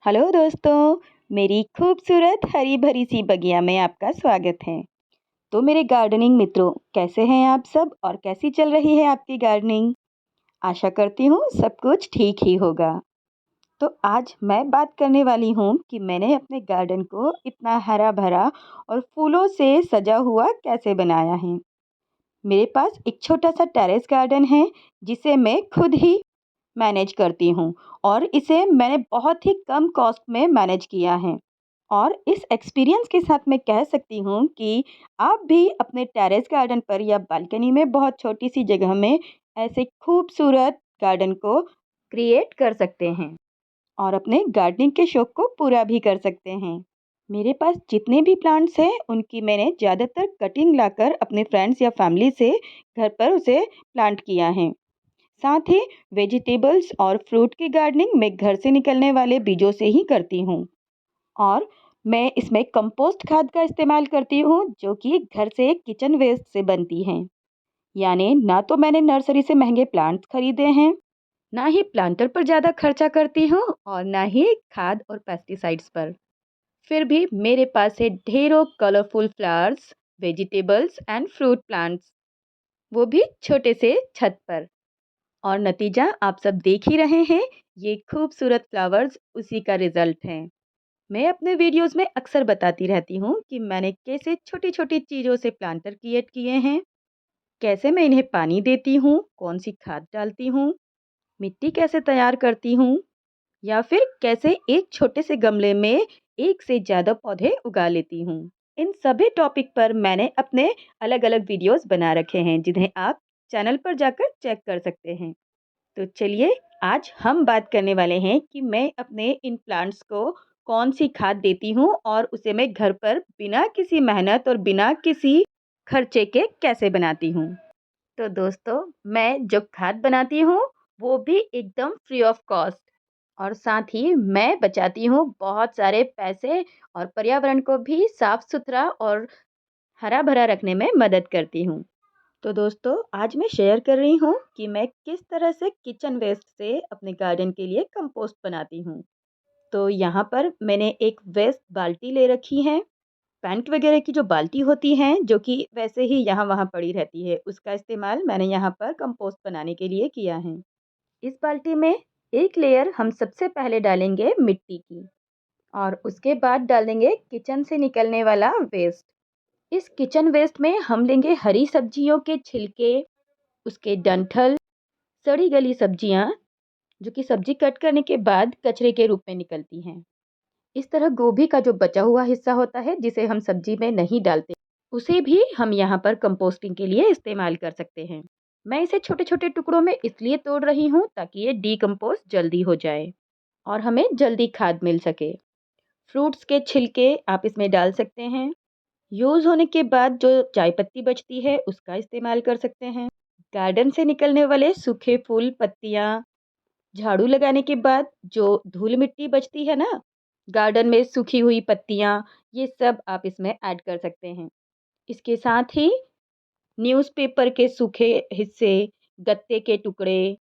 Hello दोस्तों, मेरी खूबसूरत हरी भरी सी बगिया में आपका स्वागत है। तो मेरे गार्डनिंग मित्रों, कैसे हैं आप सब और कैसी चल रही है आपकी गार्डनिंग? आशा करती हूँ सब कुछ ठीक ही होगा। तो आज मैं बात करने वाली हूँ कि मैंने अपने गार्डन को इतना हरा भरा और फूलों से सजा हुआ कैसे बनाया है। मेरे पास एक छोटा सा टेरेस गार्डन है जिसे मैं खुद ही मैनेज करती हूँ और इसे मैंने बहुत ही कम कॉस्ट में मैनेज किया है। और इस एक्सपीरियंस के साथ मैं कह सकती हूँ कि आप भी अपने टेरेस गार्डन पर या बालकनी में बहुत छोटी सी जगह में ऐसे खूबसूरत गार्डन को क्रिएट कर सकते हैं और अपने गार्डनिंग के शौक को पूरा भी कर सकते हैं। मेरे पास जितने भी प्लांट्स हैं उनकी मैंने ज़्यादातर कटिंग लाकर अपने फ्रेंड्स या फैमिली से घर पर उसे प्लांट किया है। साथ ही वेजिटेबल्स और फ्रूट की गार्डनिंग मैं घर से निकलने वाले बीजों से ही करती हूँ। और मैं इसमें कंपोस्ट खाद का इस्तेमाल करती हूँ जो कि घर से किचन वेस्ट से बनती हैं। यानी ना तो मैंने नर्सरी से महंगे प्लांट्स खरीदे हैं, ना ही प्लांटर पर ज़्यादा खर्चा करती हूँ और ना ही खाद और पेस्टिसाइड्स पर। फिर भी मेरे पास है ढेरों colourful flowers, vegetables and fruit plants, वो भी छोटे से छत पर। और नतीजा आप सब देख ही रहे हैं, ये खूबसूरत फ्लावर्स उसी का रिजल्ट है। मैं अपने वीडियोस में अक्सर बताती रहती हूँ कि मैंने कैसे छोटी छोटी चीज़ों से प्लांटर क्रिएट किए हैं, कैसे मैं इन्हें पानी देती हूँ, कौन सी खाद डालती हूँ, मिट्टी कैसे तैयार करती हूँ, या फिर कैसे एक छोटे से गमले में एक से ज़्यादा पौधे उगा लेती हूँ। इन सभी टॉपिक पर मैंने अपने अलग अलग वीडियोस बना रखे हैं जिन्हें आप चैनल पर जाकर चेक कर सकते हैं। तो चलिए, आज हम बात करने वाले हैं कि मैं अपने इन प्लांट्स को कौन सी खाद देती हूँ और उसे मैं घर पर बिना किसी मेहनत और बिना किसी खर्चे के कैसे बनाती हूँ। तो दोस्तों, मैं जो खाद बनाती हूँ वो भी एकदम फ्री ऑफ कॉस्ट, और साथ ही मैं बचाती हूँ बहुत सारे पैसे और पर्यावरण को भी साफ सुथरा और हरा भरा रखने में मदद करती हूँ। तो दोस्तों, आज मैं शेयर कर रही हूँ कि मैं किस तरह से किचन वेस्ट से अपने गार्डन के लिए कंपोस्ट बनाती हूँ। तो यहाँ पर मैंने एक वेस्ट बाल्टी ले रखी है। पेंट वगैरह की जो बाल्टी होती हैं जो कि वैसे ही यहाँ वहाँ पड़ी रहती है, उसका इस्तेमाल मैंने यहाँ पर कंपोस्ट बनाने के लिए किया है। इस बाल्टी में एक लेयर हम सबसे पहले डालेंगे मिट्टी की, और उसके बाद डालेंगे किचन से निकलने वाला वेस्ट। इस किचन वेस्ट में हम लेंगे हरी सब्जियों के छिलके, उसके डंठल, सड़ी गली सब्जियां जो कि सब्जी कट करने के बाद कचरे के रूप में निकलती हैं। इस तरह गोभी का जो बचा हुआ हिस्सा होता है जिसे हम सब्जी में नहीं डालते, उसे भी हम यहाँ पर कंपोस्टिंग के लिए इस्तेमाल कर सकते हैं। मैं इसे छोटे छोटे टुकड़ों में इसलिए तोड़ रही हूँ ताकि ये डीकम्पोस्ट जल्दी हो जाए और हमें जल्दी खाद मिल सके। फ्रूट्स के छिलके आप इसमें डाल सकते हैं। यूज़ होने के बाद जो चाय पत्ती बचती है उसका इस्तेमाल कर सकते हैं। गार्डन से निकलने वाले सूखे फूल, पत्तियाँ, झाड़ू लगाने के बाद जो धूल मिट्टी बचती है ना, गार्डन में सूखी हुई पत्तियाँ, ये सब आप इसमें ऐड कर सकते हैं। इसके साथ ही न्यूज़पेपर के सूखे हिस्से, गत्ते के टुकड़े,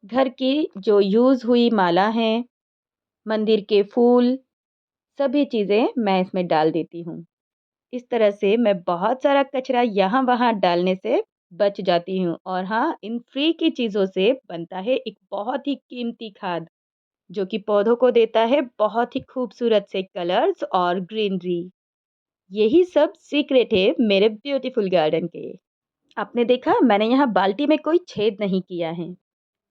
घर की जो यूज़ हुई माला हैं, मंदिर के फूल, सभी चीज़ें मैं इसमें डाल देती हूँ। इस तरह से मैं बहुत सारा कचरा यहाँ-वहाँ डालने से बच जाती हूँ, और हाँ, इन फ्री की चीज़ों से बनता है एक बहुत ही कीमती खाद, जो कि पौधों को देता है बहुत ही खूबसूरत से कलर्स और ग्रीनरी। यही सब सीक्रेट है मेरे ब्यूटीफुल गार्डन के। आपने देखा, मैंने यहाँ बाल्टी में कोई छेद नहीं किया है।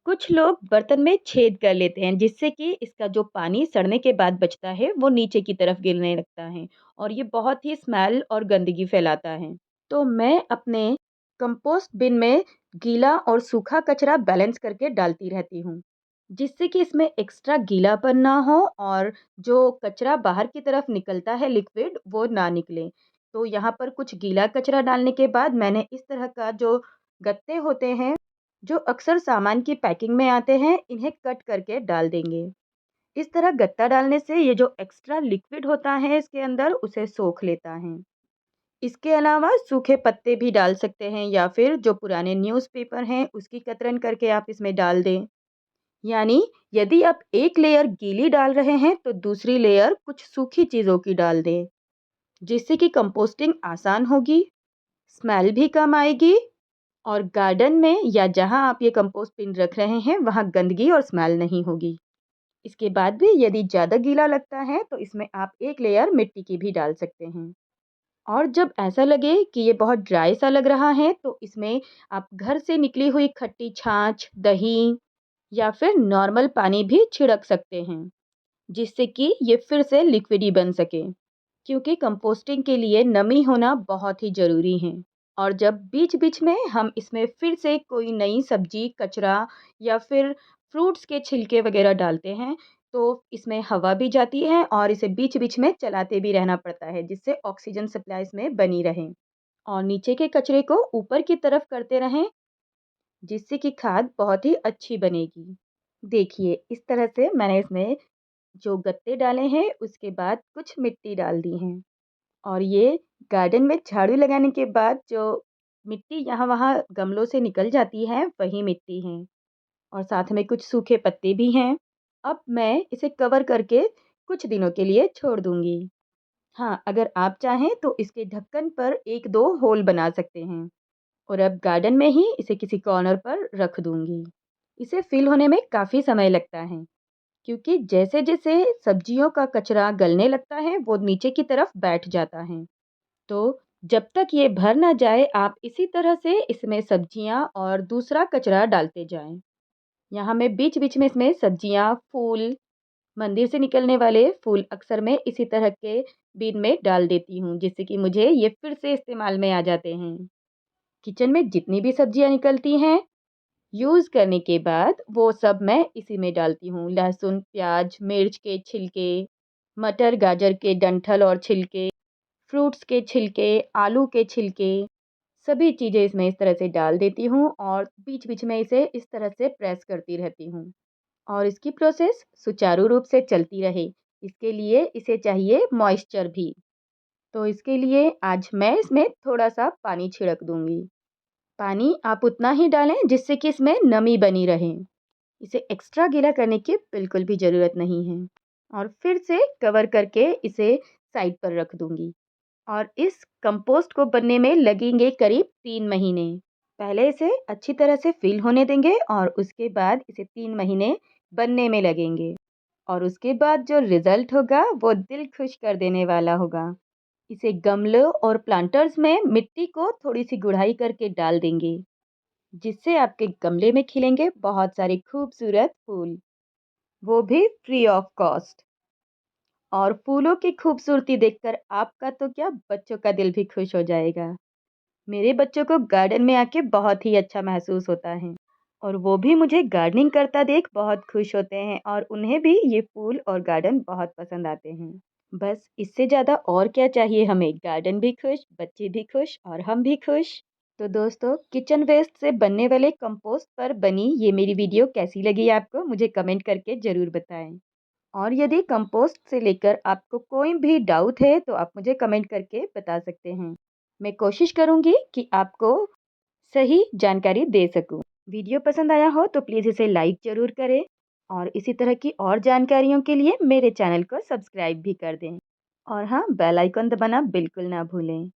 कुछ लोग बर्तन में छेद कर लेते हैं जिससे कि इसका जो पानी सड़ने के बाद बचता है वो नीचे की तरफ गिरने लगता है, और ये बहुत ही स्मेल और गंदगी फैलाता है। तो मैं अपने कंपोस्ट बिन में गीला और सूखा कचरा बैलेंस करके डालती रहती हूँ, जिससे कि इसमें एक्स्ट्रा गीलापन ना हो और जो कचरा बाहर की तरफ निकलता है लिक्विड, वो ना निकले। तो यहाँ पर कुछ गीला कचरा डालने के बाद मैंने इस तरह का जो गत्ते होते हैं जो अक्सर सामान की पैकिंग में आते हैं, इन्हें कट करके डाल देंगे। इस तरह गत्ता डालने से ये जो एक्स्ट्रा लिक्विड होता है इसके अंदर, उसे सोख लेता है। इसके अलावा सूखे पत्ते भी डाल सकते हैं या फिर जो पुराने न्यूज़पेपर हैं उसकी कतरन करके आप इसमें डाल दें। यानी यदि आप एक लेयर गीली डाल रहे हैं तो दूसरी लेयर कुछ सूखी चीज़ों की डाल दें, जिससे कि कंपोस्टिंग आसान होगी, स्मेल भी कम आएगी और गार्डन में या जहां आप ये कंपोस्ट पिन रख रहे हैं वहां गंदगी और स्मेल नहीं होगी। इसके बाद भी यदि ज़्यादा गीला लगता है तो इसमें आप एक लेयर मिट्टी की भी डाल सकते हैं। और जब ऐसा लगे कि ये बहुत ड्राई सा लग रहा है तो इसमें आप घर से निकली हुई खट्टी छाछ, दही या फिर नॉर्मल पानी भी छिड़क सकते हैं, जिससे कि ये फिर से लिक्विडी बन सके। क्योंकि कंपोस्टिंग के लिए नमी होना बहुत ही ज़रूरी है। और जब बीच-बीच में हम इसमें फिर से कोई नई सब्जी, कचरा या फिर फ्रूट्स के छिलके वगैरह डालते हैं, तो इसमें हवा भी जाती है और इसे बीच-बीच में चलाते भी रहना पड़ता है, जिससे ऑक्सीजन सप्लाई इसमें बनी रहे। और नीचे के कचरे को ऊपर की तरफ करते रहें, जिससे कि खाद बहुत ही अच्छी बनेगी। देखिए, इस तरह से मैंने इसमें जो गत्ते डाले हैं, उसके बाद कुछ मिट्टी डाल दी है। और ये गार्डन में झाड़ू लगाने के बाद जो मिट्टी यहाँ-वहाँ गमलों से निकल जाती है, वही मिट्टी है और साथ में कुछ सूखे पत्ते भी हैं। अब मैं इसे कवर करके कुछ दिनों के लिए छोड़ दूँगी। हाँ, अगर आप चाहें तो इसके ढक्कन पर 1-2 होल बना सकते हैं और अब गार्डन में ही इसे किसी कॉर्नर पर रख दूँगी। इसे फिल होने में काफ़ी समय लगता है, क्योंकि जैसे-जैसे सब्जियों का कचरा गलने लगता है, वो नीचे की तरफ बैठ जाता है। तो जब तक ये भर ना जाए आप इसी तरह से इसमें सब्जियां और दूसरा कचरा डालते जाएं। यहाँ मैं बीच-बीच में इसमें सब्जियां, फूल, मंदिर से निकलने वाले फूल अक्सर मैं इसी तरह के बिन में डाल देती हूँ, जिससे कि मुझे ये फिर से इस्तेमाल में आ जाते हैं। किचन में जितनी भी सब्जियां निकलती हैं, यूज़ करने के बाद वो सब मैं इसी में डालती हूँ। लहसुन, प्याज, मिर्च के छिलके, मटर, गाजर के डंठल और छिलके, फ्रूट्स के छिलके, आलू के छिलके, सभी चीज़ें इसमें इस तरह से डाल देती हूँ और बीच-बीच में इसे इस तरह से प्रेस करती रहती हूँ और इसकी प्रोसेस सुचारू रूप से चलती रहे, इसके लिए इसे चाहिए मॉइस्चर भी। तो इसके लिए आज मैं इसमें थोड़ा-सा पानी छिड़क दूँगी। पानी आप उतना ही डालें जिससे कि इसमें नमी बनी रहे। इसे एक्स्ट्रा गीला करने की बिल्कुल भी ज़रूरत नहीं है और फिर से कवर करके इसे साइड पर रख दूँगी। और इस कंपोस्ट को बनने में लगेंगे करीब 3 महीने। पहले इसे अच्छी तरह से फ़िल होने देंगे और उसके बाद इसे 3 महीने बनने में लगेंगे और उसके बाद जो रिज़ल्ट होगा वो दिल खुश कर देने वाला होगा। इसे गमलों और प्लांटर्स में मिट्टी को थोड़ी-सी गुड़ाई करके डाल देंगे, जिससे आपके गमले में खिलेंगे बहुत सारे खूबसूरत फूल, वो भी फ्री ऑफ कॉस्ट। और फूलों की खूबसूरती देखकर आपका तो क्या बच्चों का दिल भी खुश हो जाएगा। मेरे बच्चों को गार्डन में आके बहुत ही अच्छा महसूस होता है और वो भी मुझे गार्डनिंग करता देख बहुत खुश होते हैं और उन्हें भी ये फूल और गार्डन बहुत पसंद आते हैं। बस इससे ज़्यादा और क्या चाहिए हमें, गार्डन भी खुश, बच्चे भी खुश और हम भी खुश। तो दोस्तों, किचन वेस्ट से बनने वाले कंपोस्ट पर बनी ये मेरी वीडियो कैसी लगी आपको, मुझे कमेंट करके ज़रूर बताएं। और यदि कंपोस्ट से लेकर आपको कोई भी डाउट है तो आप मुझे कमेंट करके बता सकते हैं। मैं कोशिश करूंगी कि आपको सही जानकारी दे सकूं। वीडियो पसंद आया हो तो प्लीज़ इसे लाइक ज़रूर करें और इसी तरह की और जानकारियों के लिए मेरे चैनल को सब्सक्राइब भी कर दें। और हाँ, बेल आइकन दबाना बिल्कुल ना भूलें।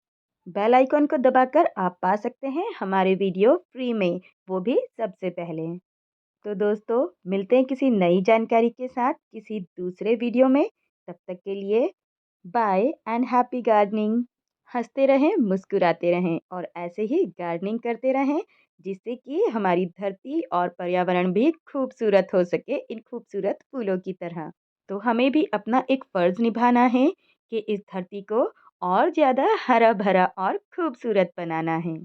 बेल आइकन को दबाकर आप पा सकते हैं हमारे वीडियो फ्री में, वो भी सबसे पहले। तो दोस्तों, मिलते हैं किसी नई जानकारी के साथ किसी दूसरे वीडियो में। तब तक के लिए बाय एंड हैप्पी गार्डनिंग। हंसते रहें, मुस्कुराते रहें और ऐसे ही गार्डनिंग करते रहें, जिससे कि हमारी धरती और पर्यावरण भी खूबसूरत हो सके इन खूबसूरत फूलों की तरह। तो हमें भी अपना एक फ़र्ज़ निभाना है कि इस धरती को और ज़्यादा हरा भरा और खूबसूरत बनाना है।